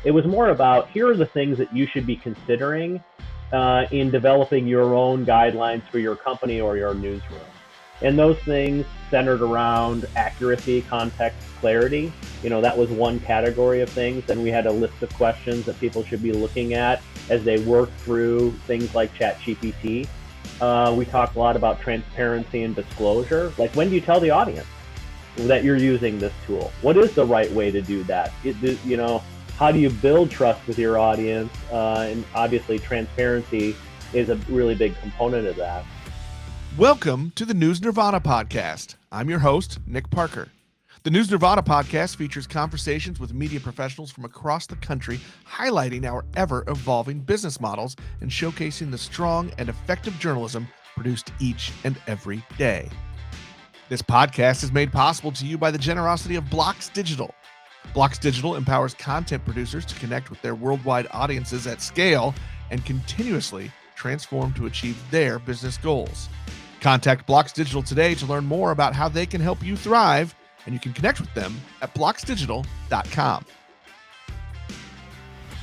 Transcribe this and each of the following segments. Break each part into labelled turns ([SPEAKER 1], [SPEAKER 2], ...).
[SPEAKER 1] It was more about here are the things that you should be considering in developing your own guidelines for your company or your newsroom. And those things centered around accuracy, context, clarity. That was one category of things. Then we had a list of questions that people should be looking at as they work through things like ChatGPT. We talked a lot about transparency and disclosure. Like, when do you tell the audience that you're using this tool? What is the right way to do that? How do you build trust with your audience? And obviously, transparency is a really big component of that.
[SPEAKER 2] Welcome to the News Nirvana podcast. I'm your host, Nick Parker. The News Nirvana podcast features conversations with media professionals from across the country, highlighting our ever-evolving business models and showcasing the strong and effective journalism produced each and every day. This podcast is made possible to you by the generosity of Blocks Digital. Blocks Digital empowers content producers to connect with their worldwide audiences at scale and continuously transform to achieve their business goals. Contact Blocks Digital today to learn more about how they can help you thrive, and you can connect with them at blocksdigital.com.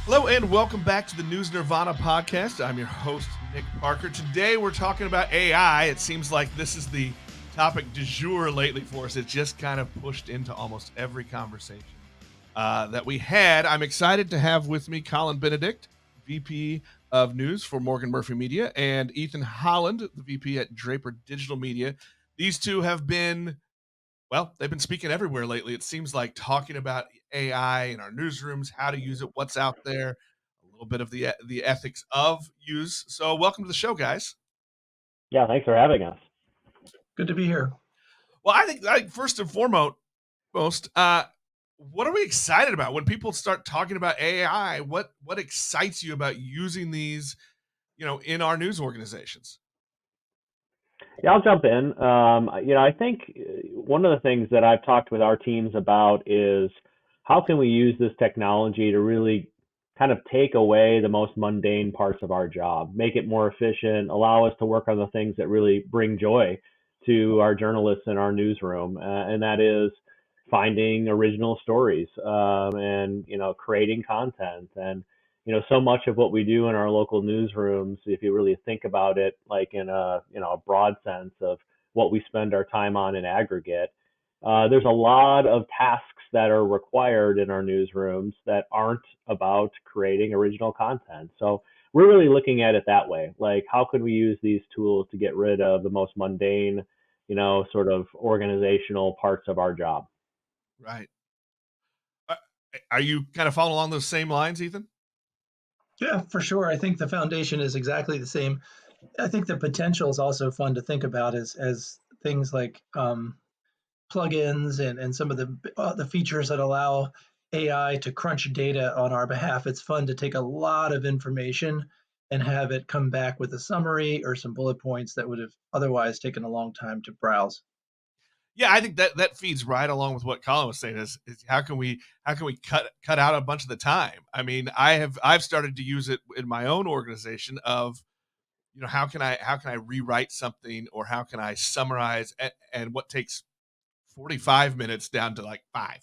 [SPEAKER 2] Hello and welcome back to the News Nirvana podcast. I'm your host, Nick Parker. Today we're talking about AI. It seems like this is the topic du jour lately for us. It just kind of pushed into almost every conversation that we had. I'm excited to have with me Colin Benedict, VP of News for Morgan Murphy Media, and Ethan Holland, the VP at Draper Digital Media. These two have been, they've been speaking everywhere lately. It seems like talking about AI in our newsrooms, how to use it, what's out there, a little bit of the ethics of use. So welcome to the show, guys.
[SPEAKER 1] Yeah, thanks for having us.
[SPEAKER 3] Good to be here.
[SPEAKER 2] Well, I think first and foremost, what are we excited about when people start talking about AI? What excites you about using these, in our news organizations?
[SPEAKER 1] Yeah, I'll jump in. I think one of the things that I've talked with our teams about is how can we use this technology to really kind of take away the most mundane parts of our job, make it more efficient, allow us to work on the things that really bring joy to our journalists in our newsroom, and that is finding original stories and creating content. And so much of what we do in our local newsrooms, if you really think about it, like in a broad sense of what we spend our time on in aggregate, there's a lot of tasks that are required in our newsrooms that aren't about creating original content. So we're really looking at it that way. Like, how could we use these tools to get rid of the most mundane, sort of organizational parts of our job?
[SPEAKER 2] Right. Are you kind of following along those same lines, Ethan?
[SPEAKER 3] Yeah, for sure. I think the foundation is exactly the same. I think the potential is also fun to think about as things like plugins and some of the features that allow AI to crunch data on our behalf. It's fun to take a lot of information and have it come back with a summary or some bullet points that would have otherwise taken a long time to browse.
[SPEAKER 2] Yeah, I think that feeds right along with what Colin was saying is how can we cut out a bunch of the time? I mean, I've started to use it in my own organization of, how can I rewrite something, or how can I summarize and what takes 45 minutes down to like 5.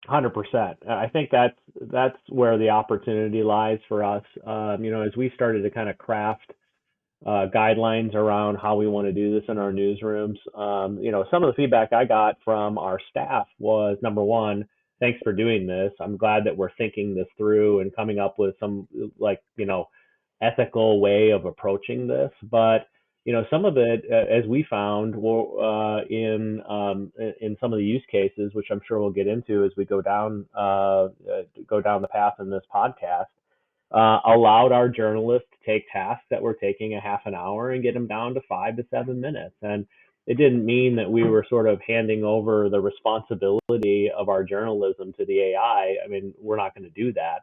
[SPEAKER 1] 100%. I think that's where the opportunity lies for us. As we started to kind of craft guidelines around how we want to do this in our newsrooms. Some of the feedback I got from our staff was, number one, thanks for doing this. I'm glad that we're thinking this through and coming up with some ethical way of approaching this. But some of it, as we found, in some of the use cases, which I'm sure we'll get into as we go down the path in this podcast, allowed our journalists to take tasks that were taking a half an hour and get them down to 5 to 7 minutes. And it didn't mean that we were sort of handing over the responsibility of our journalism to the AI. I mean, we're not going to do that,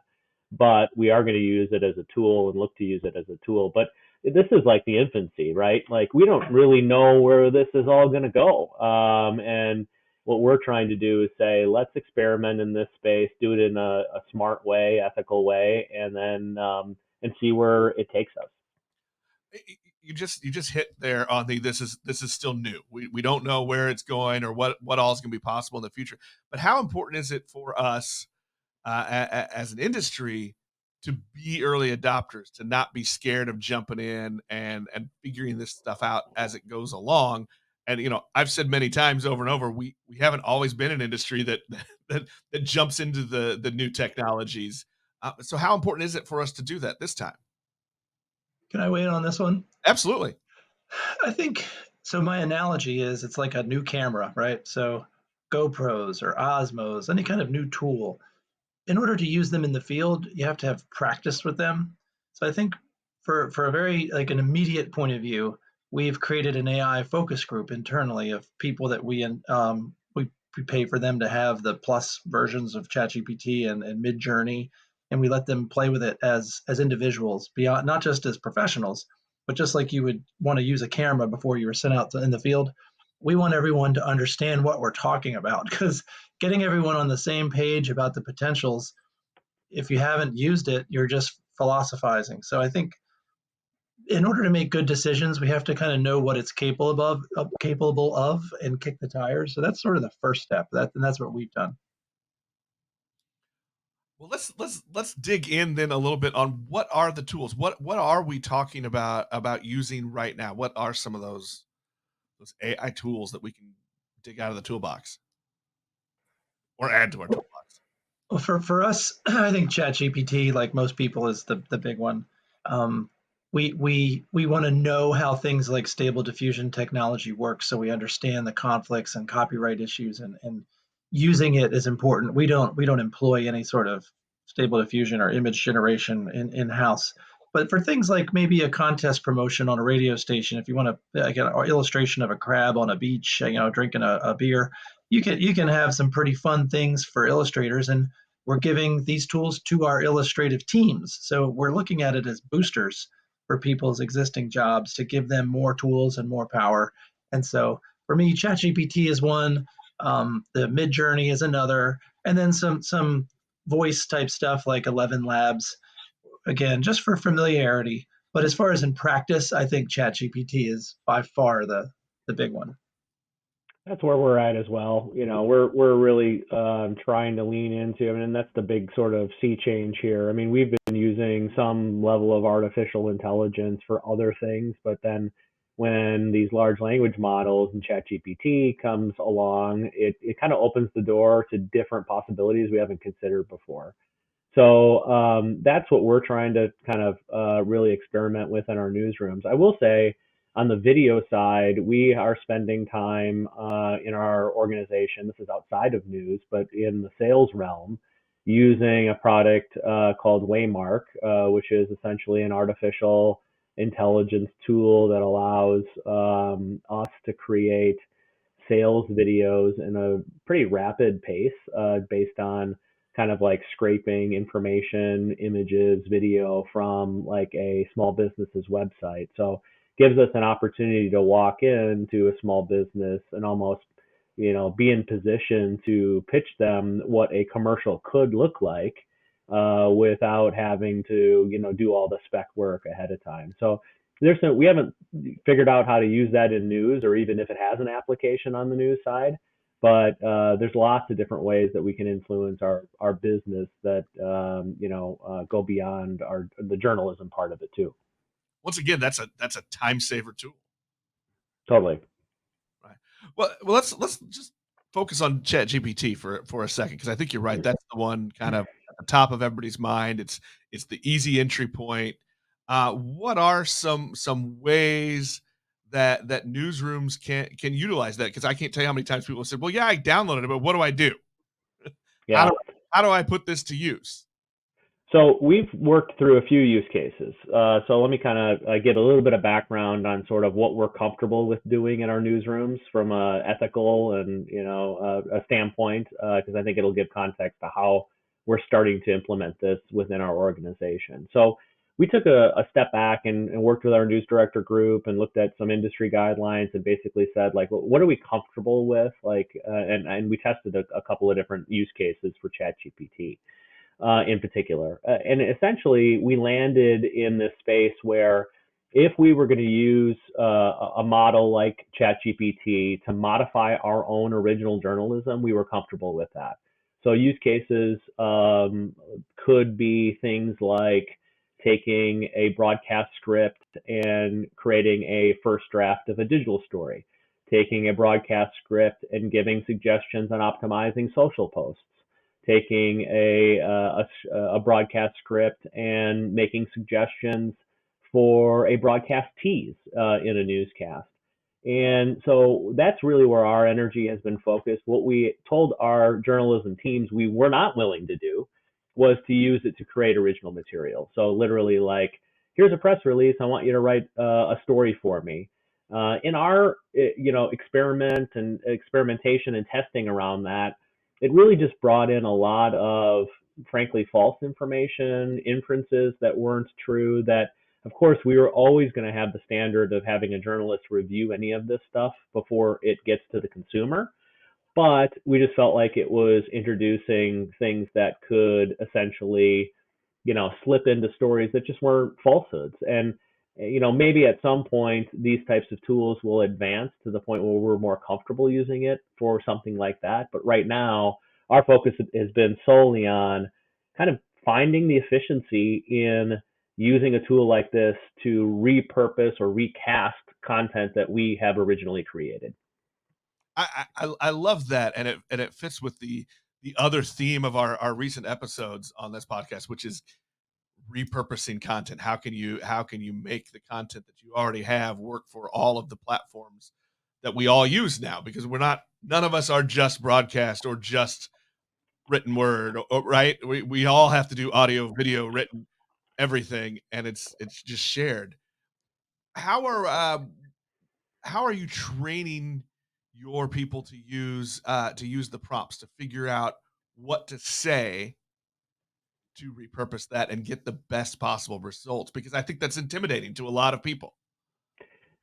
[SPEAKER 1] but we are going to use it as a tool and look to use it as a tool. But this is like the infancy, right? Like, we don't really know where this is all going to go. And what we're trying to do is say, let's experiment in this space, do it in a smart way, ethical way, and then and see where it takes us.
[SPEAKER 2] you just hit there on the this is still new. We don't know where it's going or what all is going to be possible in the future. But how important is it for us as an industry to be early adopters, to not be scared of jumping in and figuring this stuff out as it goes along? And I've said many times over and over, we haven't always been an industry that that jumps into the new technologies. So how important is it for us to do that this time?
[SPEAKER 3] Can I weigh in on this one?
[SPEAKER 2] Absolutely.
[SPEAKER 3] I think so. My analogy is it's like a new camera, right? So GoPros or Osmos, any kind of new tool, in order to use them in the field, you have to have practice with them. So I think for a very like an immediate point of view, we've created an AI focus group internally of people that we pay for them to have the plus versions of ChatGPT and Midjourney, and we let them play with it as individuals, beyond not just as professionals, but just like you would want to use a camera before you were sent out in the field. We want everyone to understand what we're talking about because getting everyone on the same page about the potentials, if you haven't used it, you're just philosophizing. So I think in order to make good decisions, we have to kind of know what it's capable of and kick the tires. So that's sort of the first step. And that's what we've done.
[SPEAKER 2] Well, let's dig in then a little bit on what are the tools. What are we talking about using right now? What are some of those AI tools that we can dig out of the toolbox or add to our toolbox?
[SPEAKER 3] Well, for us, I think ChatGPT, like most people, is the big one. Um, we want to know how things like stable diffusion technology works, so we understand the conflicts and copyright issues, and using it is important. We don't employ any sort of stable diffusion or image generation in house. But for things like maybe a contest promotion on a radio station, if you want to like an illustration of a crab on a beach, drinking a beer, you can have some pretty fun things for illustrators, and we're giving these tools to our illustrative teams. So we're looking at it as boosters for people's existing jobs to give them more tools and more power. And so for me, ChatGPT is one, the Midjourney is another, and then some voice type stuff like 11 Labs, again, just for familiarity. But as far as in practice, I think ChatGPT is by far the big one.
[SPEAKER 1] That's where we're at as well. We're really trying to lean into, and that's the big sort of sea change here. I mean, we've been using some level of artificial intelligence for other things, but then when these large language models and ChatGPT comes along, it kind of opens the door to different possibilities we haven't considered before. So that's what we're trying to kind of really experiment with in our newsrooms. I will say on the video side, we are spending time in our organization. This is outside of news, but in the sales realm, using a product called Waymark, which is essentially an artificial intelligence tool that allows us to create sales videos in a pretty rapid pace based on kind of like scraping information, images, video from like a small business's website. So gives us an opportunity to walk into a small business and almost, be in position to pitch them what a commercial could look like without having to, do all the spec work ahead of time. So we haven't figured out how to use that in news or even if it has an application on the news side. But there's lots of different ways that we can influence our business that go beyond the journalism part of it too.
[SPEAKER 2] Once again, that's a time saver tool.
[SPEAKER 1] Totally.
[SPEAKER 2] Right. Well, let's just focus on ChatGPT for a second because I think you're right. That's the one kind of at the top of everybody's mind. It's the easy entry point. What are some ways that newsrooms can utilize that? Because I can't tell you how many times people have said, "Well, yeah, I downloaded it, but what do I do? How
[SPEAKER 1] Yeah.
[SPEAKER 2] do how do I put this to use?"
[SPEAKER 1] So we've worked through a few use cases. So let me kind of give a little bit of background on sort of what we're comfortable with doing in our newsrooms from a ethical and a standpoint, because I think it'll give context to how we're starting to implement this within our organization. So we took a step back and worked with our news director group and looked at some industry guidelines and basically said like, what are we comfortable with? Like, and we tested a couple of different use cases for ChatGPT in particular. And essentially, we landed in this space where if we were going to use a model like ChatGPT to modify our own original journalism, we were comfortable with that. So use cases could be things like taking a broadcast script and creating a first draft of a digital story, taking a broadcast script and giving suggestions on optimizing social posts, taking a broadcast script and making suggestions for a broadcast tease in a newscast. And so that's really where our energy has been focused. What we told our journalism teams we were not willing to do was to use it to create original material. So literally, like, here's a press release. I want you to write a story for me. In our, experiment and experimentation and testing around that, it really just brought in a lot of, frankly, false information, inferences that weren't true. That, of course, we were always going to have the standard of having a journalist review any of this stuff before it gets to the consumer. But we just felt like it was introducing things that could essentially, slip into stories that just weren't falsehoods. And, maybe at some point these types of tools will advance to the point where we're more comfortable using it for something like that. But right now, our focus has been solely on kind of finding the efficiency in using a tool like this to repurpose or recast content that we have originally created.
[SPEAKER 2] I love that, and it fits with the other theme of our recent episodes on this podcast, which is repurposing content. How can you make the content that you already have work for all of the platforms that we all use now? Because none of us are just broadcast or just written word, right? We all have to do audio, video, written, everything, and it's just shared. How are how are you training your people to use the prompts to figure out what to say to repurpose that and get the best possible results? Because I think that's intimidating to a lot of people.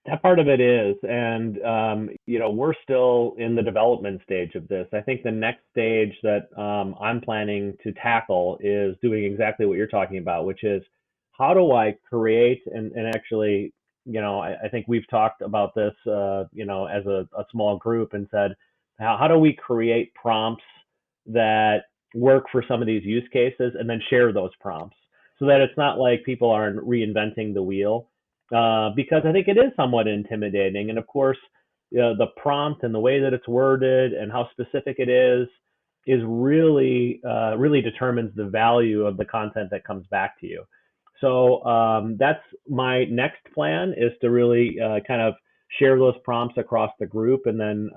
[SPEAKER 1] That part of it is, and we're still in the development stage of this. I think the next stage that I'm planning to tackle is doing exactly what you're talking about, which is how do I create and actually, I think we've talked about this, as a small group and said, how do we create prompts that work for some of these use cases and then share those prompts so that it's not like people are reinventing the wheel, because I think it is somewhat intimidating. And of course, the prompt and the way that it's worded and how specific it is really determines the value of the content that comes back to you. So that's my next plan, is to really kind of share those prompts across the group and then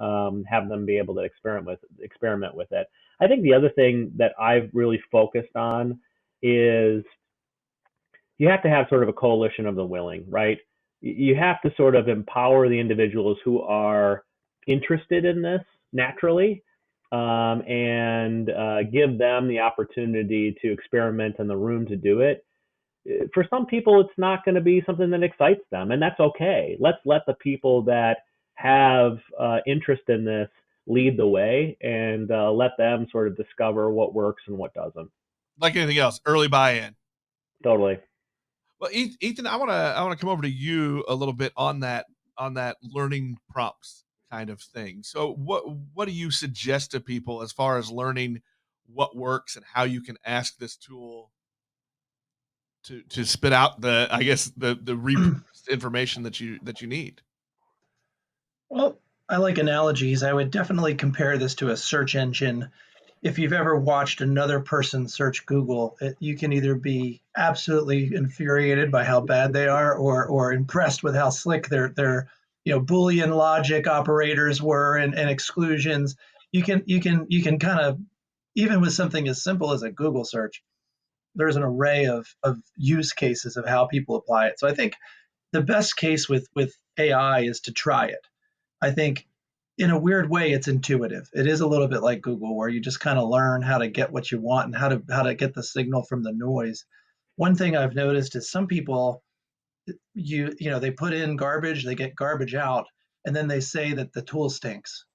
[SPEAKER 1] have them be able to experiment with it. I think the other thing that I've really focused on is you have to have sort of a coalition of the willing, right? You have to sort of empower the individuals who are interested in this naturally, and give them the opportunity to experiment and the room to do it. For some people, it's not going to be something that excites them, and that's okay. Let's let the people that have interest in this lead the way, and let them sort of discover what works and what doesn't.
[SPEAKER 2] Like anything else, early buy-in.
[SPEAKER 1] Totally.
[SPEAKER 2] Well, Ethan, I want to come over to you a little bit on that learning prompts kind of thing. So, what do you suggest to people as far as learning what works and how you can ask this tool to spit out the repurposed information that you need?
[SPEAKER 3] Well, I like analogies. I would definitely compare this to a search engine. If you've ever watched another person search Google, you can either be absolutely infuriated by how bad they are, or impressed with how slick their Boolean logic operators were, and exclusions. You can kind of, even with something as simple as a Google search, there's an array of use cases of how people apply it. So I think the best case with AI is to try it. I think in a weird way, it's intuitive. It is a little bit like Google, where you just kind of learn how to get what you want and how to get the signal from the noise. One thing I've noticed is some people, they put in garbage, they get garbage out, and then they say that the tool stinks.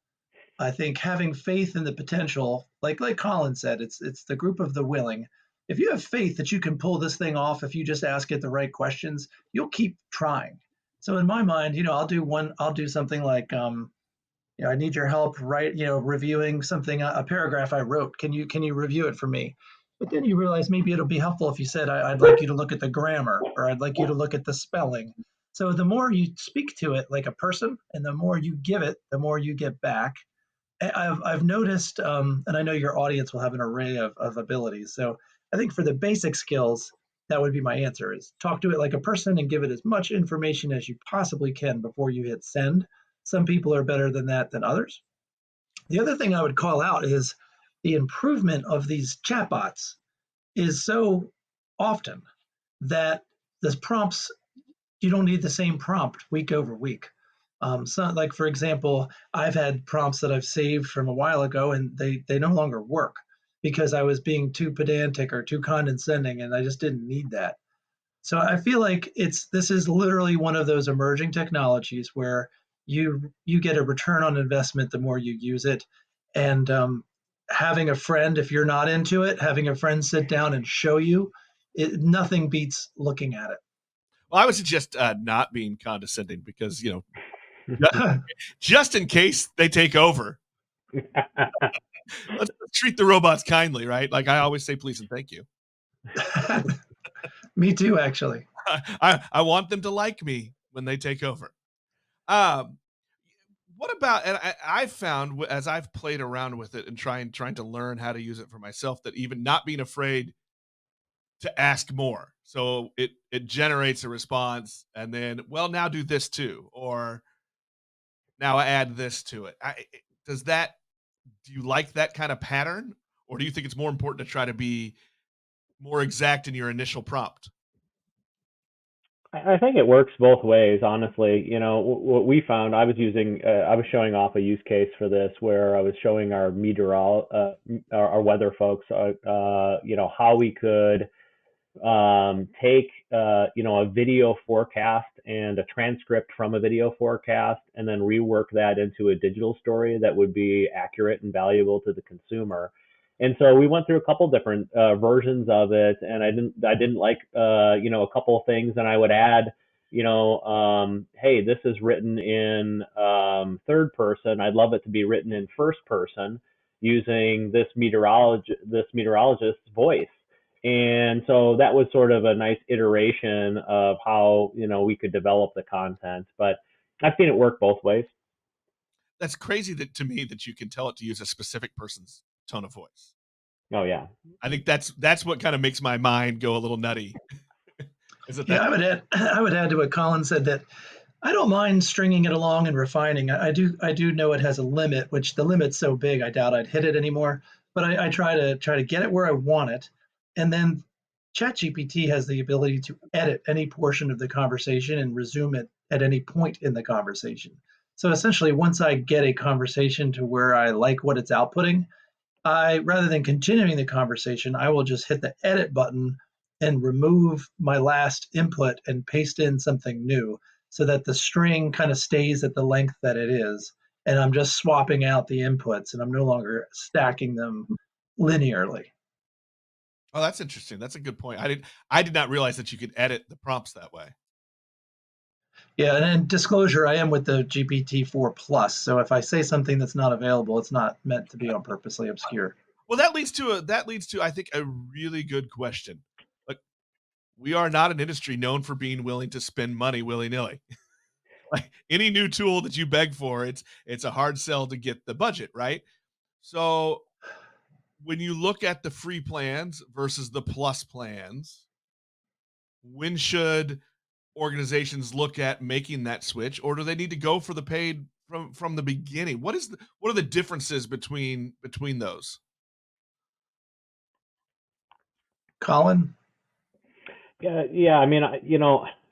[SPEAKER 3] I think having faith in the potential, like Colin said, it's the group of the willing. if you have faith that you can pull this thing off, if you just ask it the right questions, you'll keep trying. So in my mind, I'll do something like, I need your help, reviewing something, a paragraph I wrote. Can you review it for me? But then you realize maybe it'll be helpful if you said, I'd like you to look at the grammar, or I'd like you to look at the spelling. So the more you speak to it like a person, and the more you give it, the more you get back. I've noticed, and I know your audience will have an array of abilities. So I think for the basic skills, that would be my answer: is talk to it like a person and give it as much information as you possibly can before you hit send. Some people are better than that than others. The other thing I would call out is the improvement of these chatbots is so often that the prompts, you don't need the same prompt week over week. So, like for example, I've had prompts that I've saved from a while ago, and they no longer work because I was being too pedantic or too condescending, and I just didn't need that. So I feel like this is literally one of those emerging technologies where you get a return on investment the more you use it, and having a friend, if you're not into it, having a friend sit down and show you, nothing beats looking at
[SPEAKER 2] Well, I would suggest not being condescending because,
[SPEAKER 3] it.
[SPEAKER 2] just in case they take over, let's treat the robots kindly, right? Like I always say, please and thank you.
[SPEAKER 3] Me too, actually.
[SPEAKER 2] I want them to like me when they take over. Um, what about, and I've found as I've played around with it and trying to learn how to use it for myself, that even not being afraid to ask more. So it generates a response and then, well, now do this too, or now add this to it. Does that, do you like that kind of pattern, or do you think it's more important to try to be more exact in your initial prompt?
[SPEAKER 1] I think it works both ways, honestly. What we found, I was showing off a use case for this where I was showing our weather folks, how we could take a video forecast and a transcript from a video forecast and then rework that into a digital story that would be accurate and valuable to the consumer. And so we went through a couple different versions of it, and I didn't like a couple of things, and I would add, hey, this is written in third person. I'd love it to be written in first person using this meteorologist's voice. And so that was sort of a nice iteration of how, we could develop the content. But I've seen it work both ways.
[SPEAKER 2] That's crazy that to me that you can tell it to use a specific person's tone of voice.
[SPEAKER 1] Oh, yeah.
[SPEAKER 2] I think that's what kind of makes my mind go a little nutty. Is it
[SPEAKER 3] Yeah,
[SPEAKER 2] that?
[SPEAKER 3] I would add to what Colin said, that I don't mind stringing it along and refining. I do know it has a limit, which the limit's so big I doubt I'd hit it anymore. But I try to get it where I want it, and then ChatGPT has the ability to edit any portion of the conversation and resume it at any point in the conversation. So essentially, once I get a conversation to where I like what it's outputting, I, rather than continuing the conversation, I will just hit the edit button and remove my last input and paste in something new so that the string kind of stays at the length that it is. And I'm just swapping out the inputs and I'm no longer stacking them linearly.
[SPEAKER 2] Oh, that's interesting. That's a good point. I did not realize that you could edit the prompts that way.
[SPEAKER 3] Yeah, and in disclosure, I am with the GPT-4 Plus. So if I say something that's not available, it's not meant to be on purposely obscure.
[SPEAKER 2] Well, that leads to I think a really good question. Like, we are not an industry known for being willing to spend money willy-nilly. Like any new tool that you beg for, it's a hard sell to get the budget, right? So when you look at the free plans versus the plus plans, when should organizations look at making that switch, or do they need to go for the paid from the beginning? What are the differences between those?
[SPEAKER 3] Colin?
[SPEAKER 1] Yeah. I mean,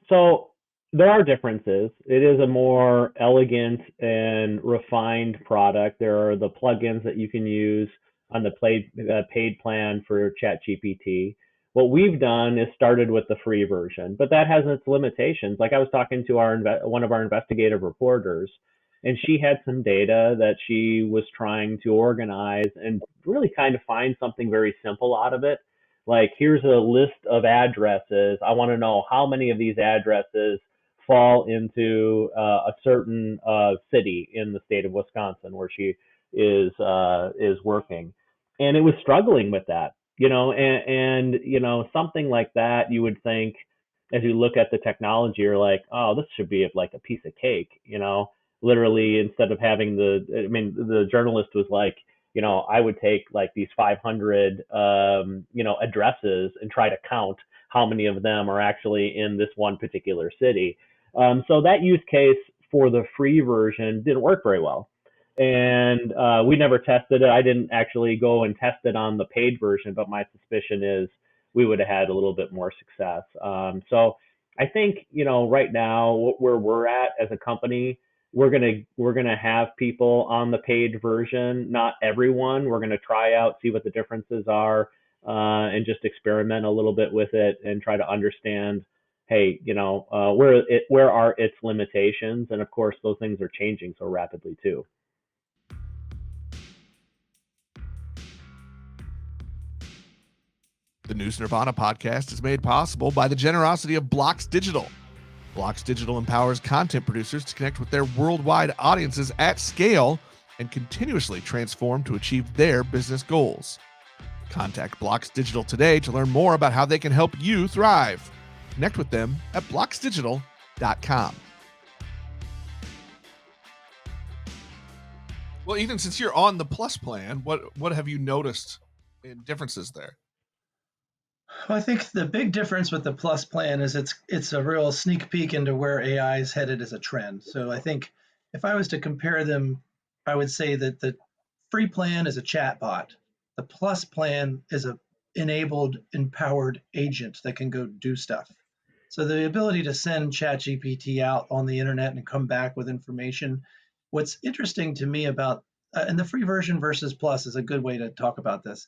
[SPEAKER 1] so there are differences. It is a more elegant and refined product. There are the plugins that you can use on the paid plan for ChatGPT. What we've done is started with the free version, but that has its limitations. Like I was talking to one of our investigative reporters, and she had some data that she was trying to organize and really kind of find something very simple out of it. like, here's a list of addresses. I want to know how many of these addresses fall into a certain city in the state of Wisconsin where she is working, and it was struggling with that, and something like that, you would think, as you look at the technology, you're like, oh, this should be like a piece of cake, literally, instead of having the journalist was like, I would take like these 500, addresses and try to count how many of them are actually in this one particular city. So that use case for the free version didn't work very well. And we never tested it. I didn't actually go and test it on the paid version, but my suspicion is we would have had a little bit more success. So I think, right now where we're at as a company, we're gonna have people on the paid version. Not everyone. We're gonna try out, see what the differences are, and just experiment a little bit with it and try to understand, hey, where are its limitations? And of course, those things are changing so rapidly too.
[SPEAKER 2] The News Nirvana podcast is made possible by the generosity of Blocks Digital. Blocks Digital empowers content producers to connect with their worldwide audiences at scale and continuously transform to achieve their business goals. Contact Blocks Digital today to learn more about how they can help you thrive. Connect with them at blocksdigital.com. Well, Ethan, since you're on the Plus plan, what have you noticed in differences there?
[SPEAKER 3] Well, I think the big difference with the Plus plan is it's a real sneak peek into where AI is headed as a trend. So I think if I was to compare them, I would say that the free plan is a chatbot. The Plus plan is a enabled, empowered agent that can go do stuff. So the ability to send ChatGPT out on the internet and come back with information. What's interesting to me about and the free version versus Plus is a good way to talk about this.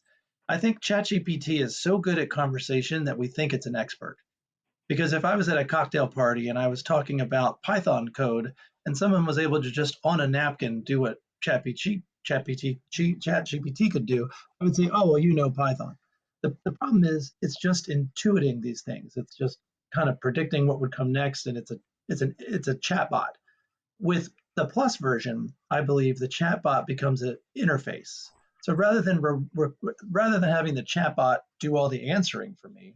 [SPEAKER 3] I think ChatGPT is so good at conversation that we think it's an expert. Because if I was at a cocktail party and I was talking about Python code and someone was able to just on a napkin do what ChatGPT could do, I would say, oh, well, you know Python. The problem is it's just intuiting these things. It's just kind of predicting what would come next, and it's a chatbot. With the Plus version, I believe the chatbot becomes an interface. So rather than having the chatbot do all the answering for me,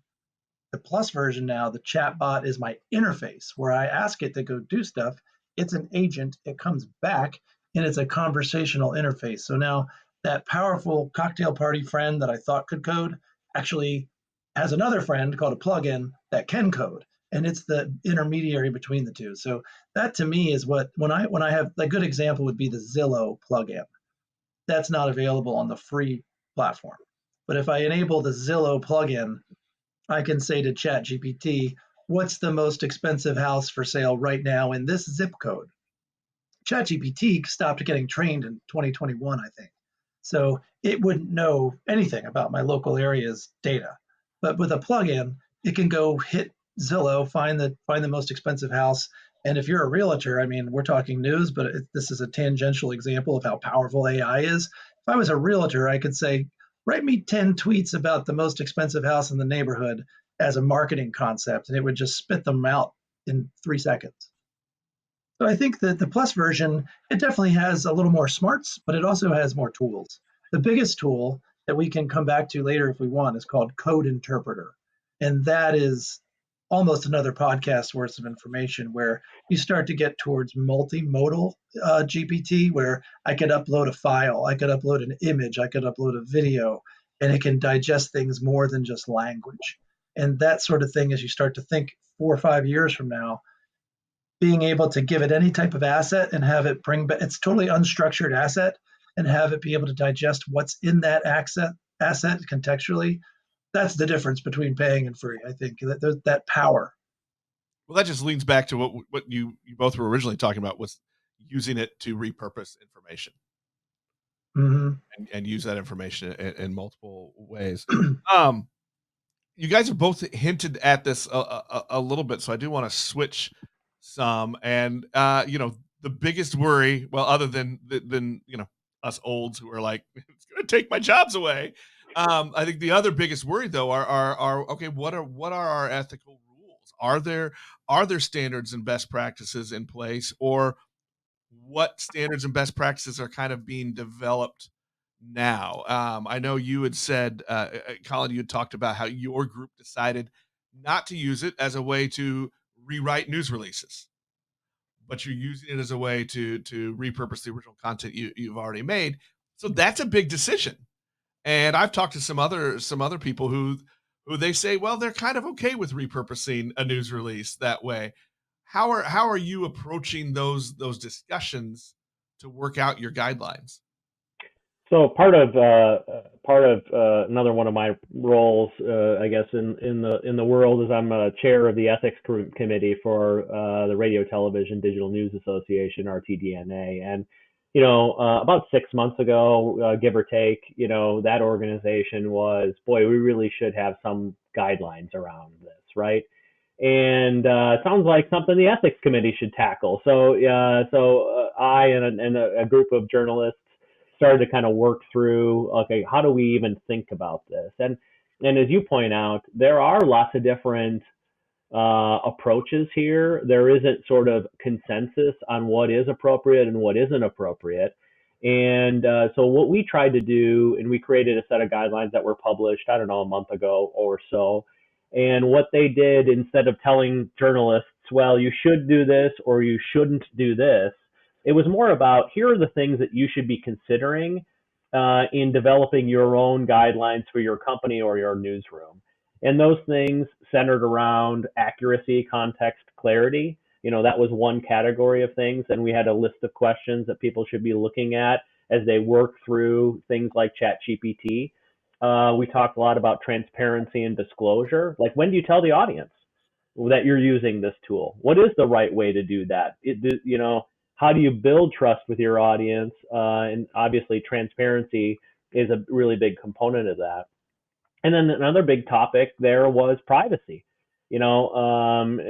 [SPEAKER 3] the Plus version now, the chatbot is my interface where I ask it to go do stuff. It's an agent. It comes back and it's a conversational interface. So now that powerful cocktail party friend that I thought could code actually has another friend called a plugin that can code. And it's the intermediary between the two. So that to me is what when I have a good example would be the Zillow plugin. That's not available on the free platform. But if I enable the Zillow plugin, I can say to ChatGPT, what's the most expensive house for sale right now in this zip code? ChatGPT stopped getting trained in 2021, I think. So it wouldn't know anything about my local area's data. But with a plugin, it can go hit Zillow, find the most expensive house. And if you're a realtor, I mean, we're talking news, but this is a tangential example of how powerful AI is. If I was a realtor, I could say, write me 10 tweets about the most expensive house in the neighborhood as a marketing concept, and it would just spit them out in 3 seconds. So I think that the Plus version, it definitely has a little more smarts, but it also has more tools. The biggest tool that we can come back to later if we want is called Code Interpreter. And that is almost another podcast worth of information where you start to get towards multimodal GPT, where I could upload a file, I could upload an image, I could upload a video, and it can digest things more than just language. And that sort of thing, as you start to think 4 or 5 years from now, being able to give it any type of asset and have it bring back it's totally unstructured asset and have it be able to digest what's in that asset contextually. That's the difference between paying and free. I think that power.
[SPEAKER 2] Well, that just leans back to what you both were originally talking about, was using it to repurpose information.
[SPEAKER 3] Mm-hmm.
[SPEAKER 2] and use that information in multiple ways. You guys have both hinted at this a little bit, so I do want to switch some. And the biggest worry, well, other than us olds who are like, it's going to take my jobs away, I think the other biggest worry though are okay, what are our ethical rules? Are there standards and best practices in place, or what standards and best practices are kind of being developed now? I know you had said, Colin, you had talked about how your group decided not to use it as a way to rewrite news releases, but you're using it as a way to repurpose the original content you've already made. So that's a big decision. And I've talked to some other people who they say, well, they're kind of okay with repurposing a news release that way. How are you approaching those discussions to work out your guidelines?
[SPEAKER 1] So part of another one of my roles, I guess, in the world is I'm a chair of the ethics committee for the Radio Television Digital News Association, RTDNA, and about 6 months ago, give or take, that organization was, boy, we really should have some guidelines around this, right? And it sounds like something the ethics committee should tackle. So I and a group of journalists started to kind of work through, okay, how do we even think about this? And as you point out, there are lots of different approaches here. There isn't sort of consensus on what is appropriate and what isn't appropriate. And so what we tried to do, and we created a set of guidelines that were published, I don't know, a month ago or so. And what they did, instead of telling journalists, well, you should do this or you shouldn't do this, it was more about, here are the things that you should be considering in developing your own guidelines for your company or your newsroom. And those things centered around accuracy, context, clarity. That was one category of things. And we had a list of questions that people should be looking at as they work through things like ChatGPT. We talked a lot about transparency and disclosure. Like, when do you tell the audience that you're using this tool? What is the right way to do that? How do you build trust with your audience? And obviously, transparency is a really big component of that. And then another big topic there was privacy. The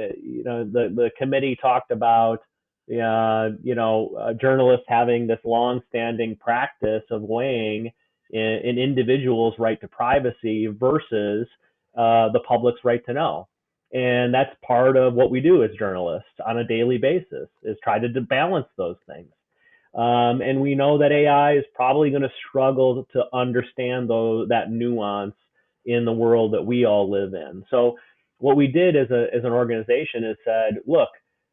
[SPEAKER 1] committee talked about journalists having this long-standing practice of weighing an individual's right to privacy versus the public's right to know. And that's part of what we do as journalists on a daily basis, is try to balance those things. And we know that AI is probably going to struggle to understand that nuance in the world that we all live in. So what we did as an organization is said, look,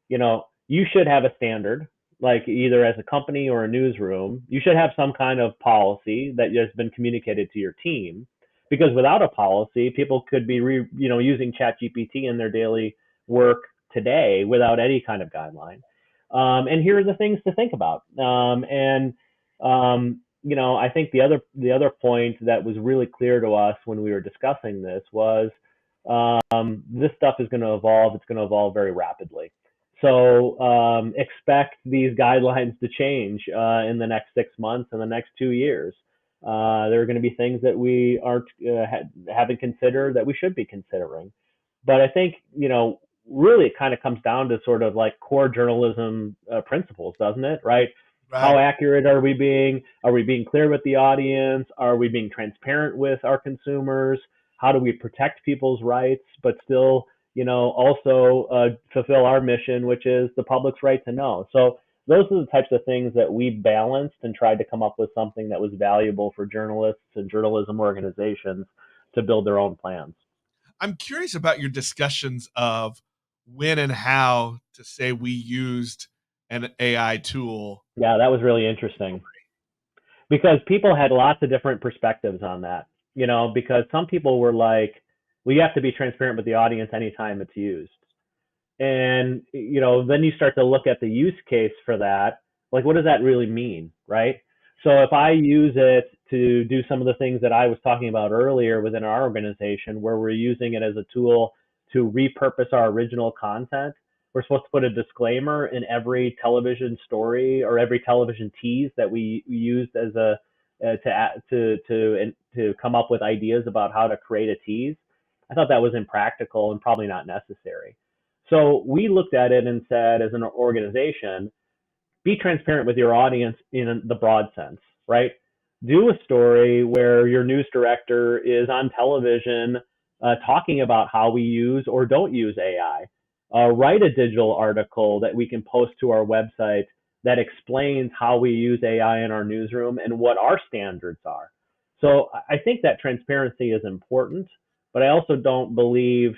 [SPEAKER 1] you should have a standard, like either as a company or a newsroom. You should have some kind of policy that has been communicated to your team, because without a policy, people could be using ChatGPT in their daily work today without any kind of guideline. And here are the things to think about. I think the other point that was really clear to us when we were discussing this was, this stuff is going to evolve. It's going to evolve very rapidly. So expect these guidelines to change in the next 6 months and the next 2 years. There are going to be things that we aren't haven't considered that we should be considering. But I think, really it kind of comes down to sort of like core journalism principles, doesn't it? Right? How
[SPEAKER 2] Right.
[SPEAKER 1] accurate are we being? Are we being clear with the audience? Are we being transparent with our consumers? How do we protect people's rights, but still, also fulfill our mission, which is the public's right to know? So those are the types of things that we balanced and tried to come up with something that was valuable for journalists and journalism organizations to build their own plans.
[SPEAKER 2] I'm curious about your discussions of when and how to say we used an AI tool.
[SPEAKER 1] Yeah, that was really interesting, because people had lots of different perspectives on that. Because some people were like, well, you have to be transparent with the audience anytime it's used. And, then you start to look at the use case for that. Like, what does that really mean? Right. So if I use it to do some of the things that I was talking about earlier within our organization, where we're using it as a tool to repurpose our original content, we're supposed to put a disclaimer in every television story or every television tease that we used as a to come up with ideas about how to create a tease. I thought that was impractical and probably not necessary. So we looked at it and said, as an organization, be transparent with your audience in the broad sense, right? do a story where your news director is on television talking about how we use or don't use AI. Write a digital article that we can post to our website that explains how we use AI in our newsroom and what our standards are. So I think that transparency is important, but I also don't believe,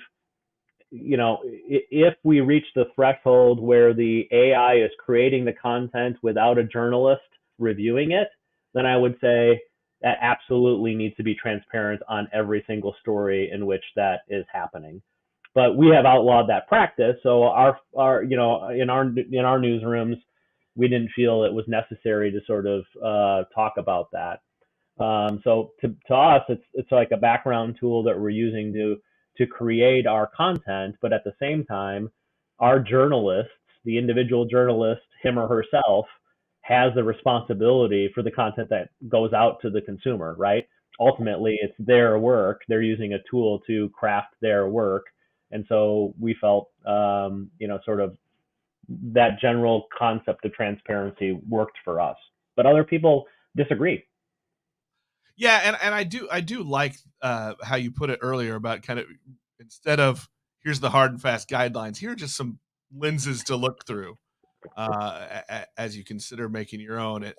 [SPEAKER 1] if we reach the threshold where the AI is creating the content without a journalist reviewing it, then I would say that absolutely needs to be transparent on every single story in which that is happening. But we have outlawed that practice, so our in our newsrooms, we didn't feel it was necessary to sort of talk about that. So to us, it's like a background tool that we're using to create our content, but at the same time, our journalists, the individual journalist, him or herself, has the responsibility for the content that goes out to the consumer, right? Ultimately, it's their work. They're using a tool to craft their work. And so we felt, sort of that general concept of transparency worked for us. But other people disagree.
[SPEAKER 2] Yeah, and I do like how you put it earlier about kind of, instead of here's the hard and fast guidelines, here are just some lenses to look through as you consider making your own.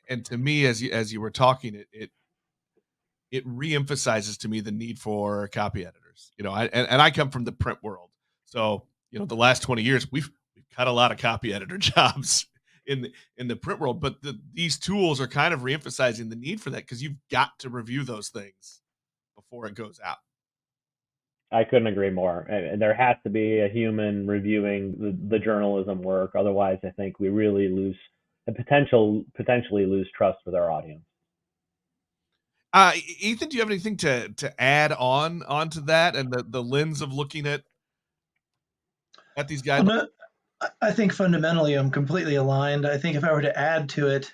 [SPEAKER 2] And to me, as you were talking, it reemphasizes to me the need for copy editors. And I come from the print world, so the last 20 years we've cut a lot of copy editor jobs in the print world, but these tools are kind of reemphasizing the need for that, because you've got to review those things before it goes out.
[SPEAKER 1] I couldn't agree more. And there has to be a human reviewing the journalism work. Otherwise, I think we really lose and potentially lose trust with our audience.
[SPEAKER 2] Ethan, do you have anything to add onto that, and the lens of looking at these guidelines?
[SPEAKER 3] Well, no, I think fundamentally I'm completely aligned. I think if I were to add to it,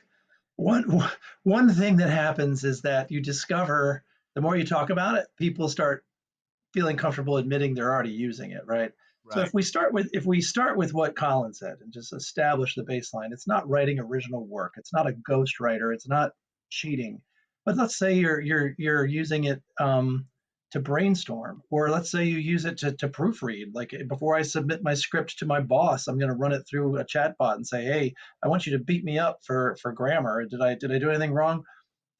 [SPEAKER 3] one one thing that happens is that you discover the more you talk about it, people start feeling comfortable admitting they're already using it, right? So
[SPEAKER 2] Right.
[SPEAKER 3] if we start with what Colin said and just establish the baseline, it's not writing original work, it's not a ghostwriter, it's not cheating. But let's say you're using it to brainstorm, or let's say you use it to proofread. Like before I submit my script to my boss, I'm going to run it through a chatbot and say, "Hey, I want you to beat me up for grammar. Did I do anything wrong?"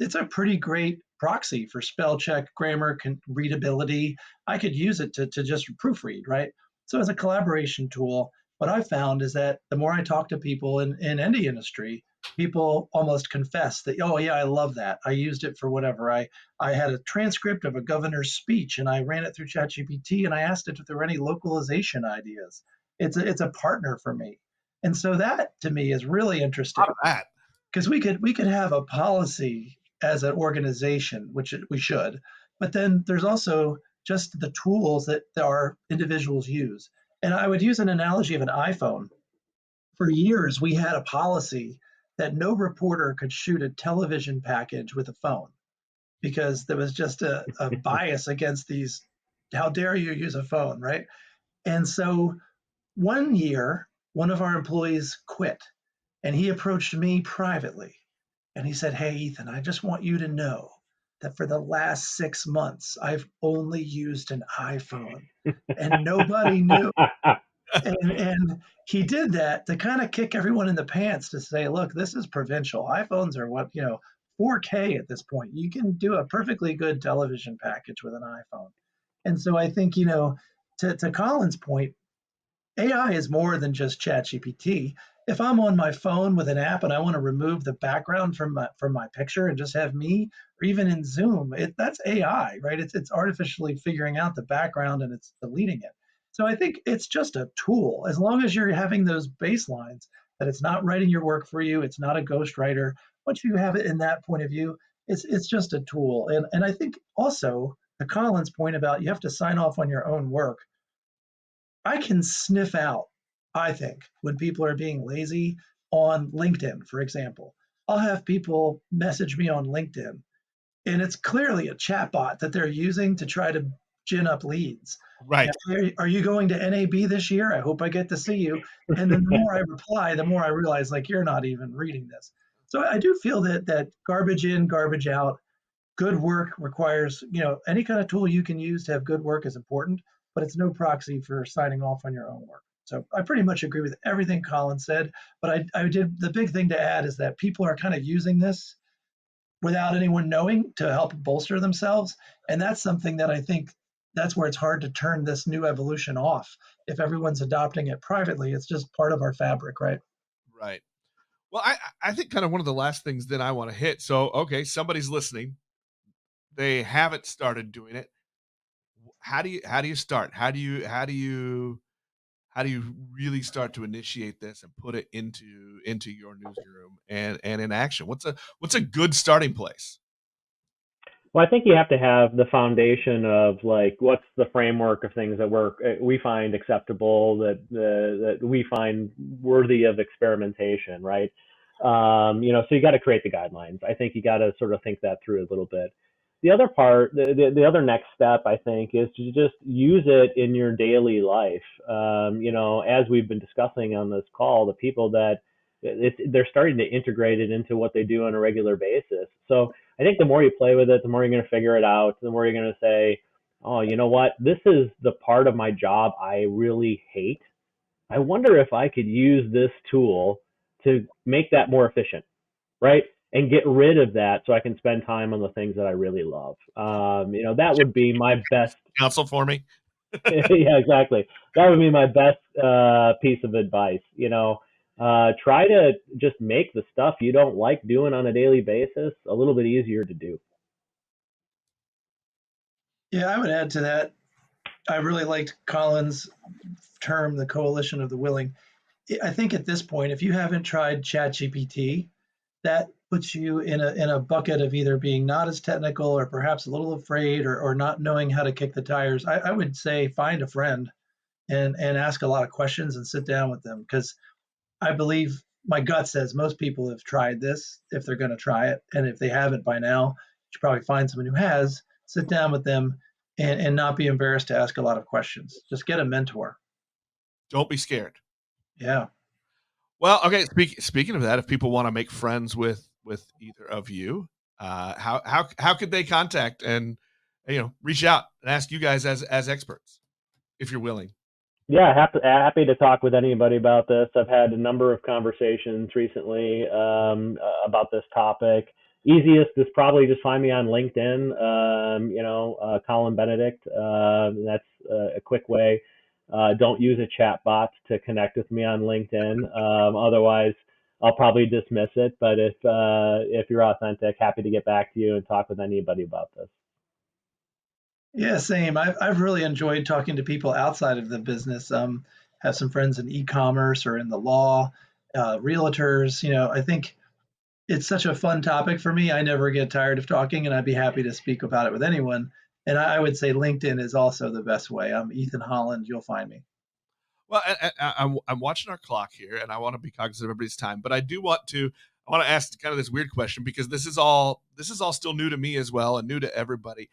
[SPEAKER 3] It's a pretty great proxy for spell check, grammar, readability. I could use it to just proofread, right? So as a collaboration tool, what I found is that the more I talk to people in any industry, people almost confess that, oh yeah, I love that. I used it for whatever. I had a transcript of a governor's speech and I ran it through ChatGPT and I asked it if there were any localization ideas. It's a partner for me. And so that to me is really interesting,
[SPEAKER 2] That.
[SPEAKER 3] because we could have a policy as an organization, which we should, but then there's also just the tools that our individuals use. And I would use an analogy of an iPhone. For years, we had a policy that no reporter could shoot a television package with a phone because there was just a bias against these. How dare you use a phone, right? And so one year, one of our employees quit and he approached me privately and he said, "Hey, Ethan, I just want you to know that for the last 6 months, I've only used an iPhone and nobody knew." And he did that to kind of kick everyone in the pants to say, look, this is provincial. iPhones are 4K at this point. You can do a perfectly good television package with an iPhone. And so I think, to Colin's point, AI is more than just ChatGPT. If I'm on my phone with an app and I want to remove the background from my picture and just have me, or even in Zoom, that's AI, right? It's artificially figuring out the background and it's deleting it. So I think it's just a tool. As long as you're having those baselines, that it's not writing your work for you, it's not a ghostwriter. Once you have it in that point of view, it's just a tool. And I think also to Colin's point about you have to sign off on your own work, I can sniff out, I think, when people are being lazy on LinkedIn, for example. I'll have people message me on LinkedIn, and it's clearly a chatbot that they're using to try to gin up leads.
[SPEAKER 2] Right.
[SPEAKER 3] Are you going to NAB this year? I hope I get to see you. And then the more I reply, the more I realize, like, you're not even reading this. So I do feel that garbage in, garbage out, good work requires, any kind of tool you can use to have good work is important, but it's no proxy for signing off on your own work. So I pretty much agree with everything Colin said, but I did the big thing to add is that people are kind of using this without anyone knowing to help bolster themselves. And that's something that I think that's where it's hard to turn this new evolution off. If everyone's adopting it privately, it's just part of our fabric, right?
[SPEAKER 2] Right. Well, I think kind of one of the last things that I want to hit. So, okay, somebody's listening. They haven't started doing it. How do you start? How do you really start to initiate this and put it into your newsroom and in action? What's a good starting place?
[SPEAKER 1] Well, I think you have to have the foundation of like what's the framework of things that we find acceptable, that we find worthy of experimentation, right? So you got to create the guidelines. I think you got to sort of think that through a little bit. The other part, the other next step, I think, is to just use it in your daily life. As we've been discussing on this call, the people that they're starting to integrate it into what they do on a regular basis. So I think the more you play with it, the more you're going to figure it out, the more you're going to say, oh, you know what? This is the part of my job I really hate. I wonder if I could use this tool to make that more efficient, right? And get rid of that so I can spend time on the things that I really love. That would be my best.
[SPEAKER 2] Counsel for me.
[SPEAKER 1] Yeah, exactly. That would be my best piece of advice. Try to just make the stuff you don't like doing on a daily basis a little bit easier to do.
[SPEAKER 3] Yeah, I would add to that. I really liked Colin's term, the coalition of the willing. I think at this point, if you haven't tried ChatGPT, that puts you in a bucket of either being not as technical or perhaps a little afraid or not knowing how to kick the tires. I would say find a friend and ask a lot of questions and sit down with them because I believe my gut says most people have tried this if they're going to try it. And if they haven't by now, you should probably find someone who has, sit down with them and not be embarrassed to ask a lot of questions. Just get a mentor.
[SPEAKER 2] Don't be scared.
[SPEAKER 3] Yeah.
[SPEAKER 2] Well, okay. Speaking of that, if people want to make friends with either of you, how could they contact and reach out and ask you guys as experts if you're willing?
[SPEAKER 1] Yeah, happy to talk with anybody about this. I've had a number of conversations recently about this topic. Easiest is probably just find me on LinkedIn. Colin Benedict. That's a quick way. Don't use a chat bot to connect with me on LinkedIn. Otherwise, I'll probably dismiss it. But if you're authentic, happy to get back to you and talk with anybody about this.
[SPEAKER 3] Yeah, same. I've really enjoyed talking to people outside of the business. Have some friends in e-commerce or in the law, realtors. I think it's such a fun topic for me. I never get tired of talking, and I'd be happy to speak about it with anyone. And I would say LinkedIn is also the best way. I'm Ethan Holland. You'll find me.
[SPEAKER 2] Well, I'm watching our clock here, and I want to be cognizant of everybody's time, but I want to ask kind of this weird question because this is all still new to me as well and new to everybody.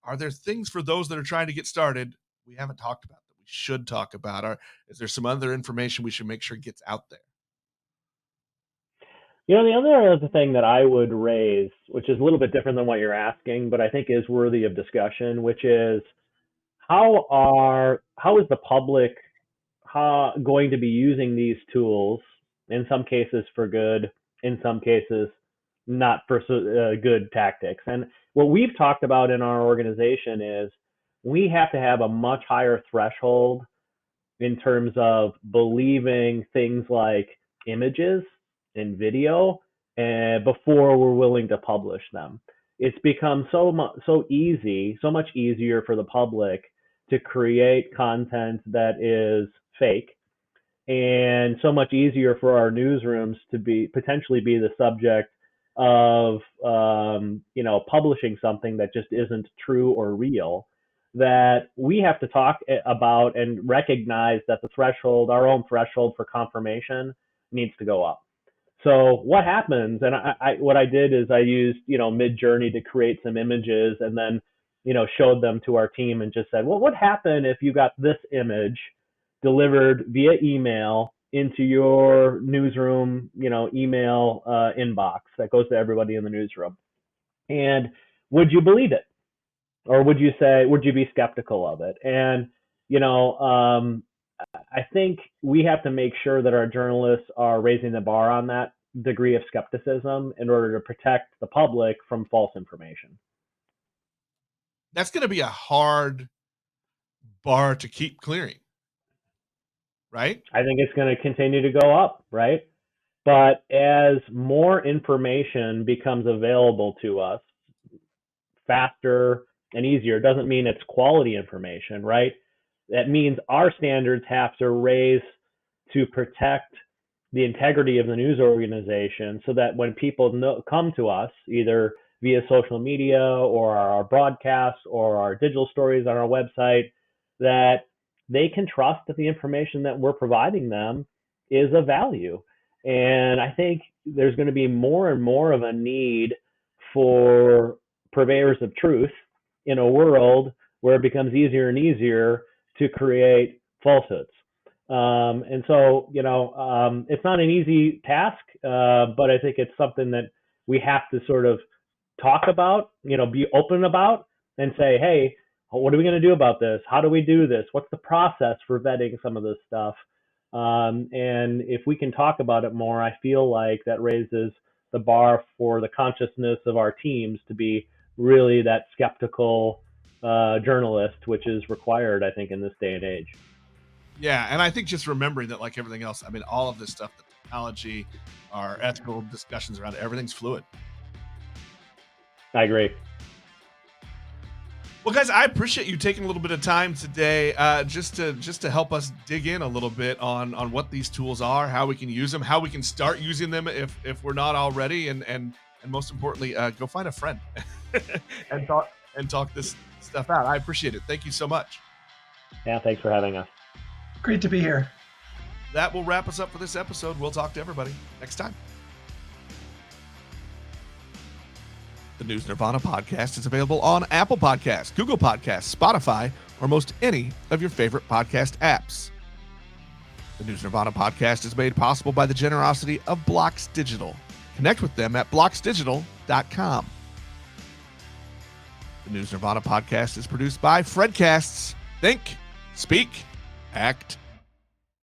[SPEAKER 2] Are there things for those that are trying to get started we haven't talked about that we should talk about? Or is there some other information we should make sure gets out there?
[SPEAKER 1] The other thing that I would raise, which is a little bit different than what you're asking, but I think is worthy of discussion, which is how is the public going to be using these tools? In some cases for good, in some cases not for good tactics. And what we've talked about in our organization is we have to have a much higher threshold in terms of believing things like images and video before we're willing to publish them. It's become so much easier for the public to create content that is fake, and so much easier for our newsrooms to potentially be the subject of publishing something that just isn't true or real, that we have to talk about and recognize that our own threshold for confirmation needs to go up. So what happens, and what I did is I used, Mid-Journey to create some images and then, showed them to our team and just said, well, what happened if you got this image delivered via email into your newsroom, email inbox that goes to everybody in the newsroom. And would you believe it? Or would you be skeptical of it? And, I think we have to make sure that our journalists are raising the bar on that degree of skepticism in order to protect the public from false information.
[SPEAKER 2] That's going to be a hard bar to keep clearing, right?
[SPEAKER 1] I think it's going to continue to go up, right? But as more information becomes available to us faster and easier, doesn't mean it's quality information, right? That means our standards have to raise to protect the integrity of the news organization, so that when people come to us, either via social media or our broadcasts or our digital stories on our website, that they can trust that the information that we're providing them is of value. And I think there's going to be more and more of a need for purveyors of truth in a world where it becomes easier and easier to create falsehoods. And so, it's not an easy task, but I think it's something that we have to sort of talk about, be open about, and say, hey, what are we going to do about this? How do we do this? What's the process for vetting some of this stuff? And if we can talk about it more, I feel like that raises the bar for the consciousness of our teams to be really that skeptical journalist, which is required, I think, in this day and age.
[SPEAKER 2] Yeah, and I think just remembering that, like everything else, I mean, all of this stuff, the technology, our ethical discussions around it, everything's fluid.
[SPEAKER 1] I agree.
[SPEAKER 2] Well, guys, I appreciate you taking a little bit of time today just to help us dig in a little bit on what these tools are, how we can use them, how we can start using them if we're not already, and most importantly, go find a friend and talk this stuff out. I appreciate it. Thank you so much.
[SPEAKER 1] Yeah, thanks for having us.
[SPEAKER 3] Great to be here.
[SPEAKER 2] That will wrap us up for this episode. We'll talk to everybody next time. The News Nirvana podcast is available on Apple Podcasts, Google Podcasts, Spotify, or most any of your favorite podcast apps. The News Nirvana podcast is made possible by the generosity of Blocks Digital. Connect with them at blocksdigital.com. The News Nirvana podcast is produced by Fredcasts. Think, speak, act,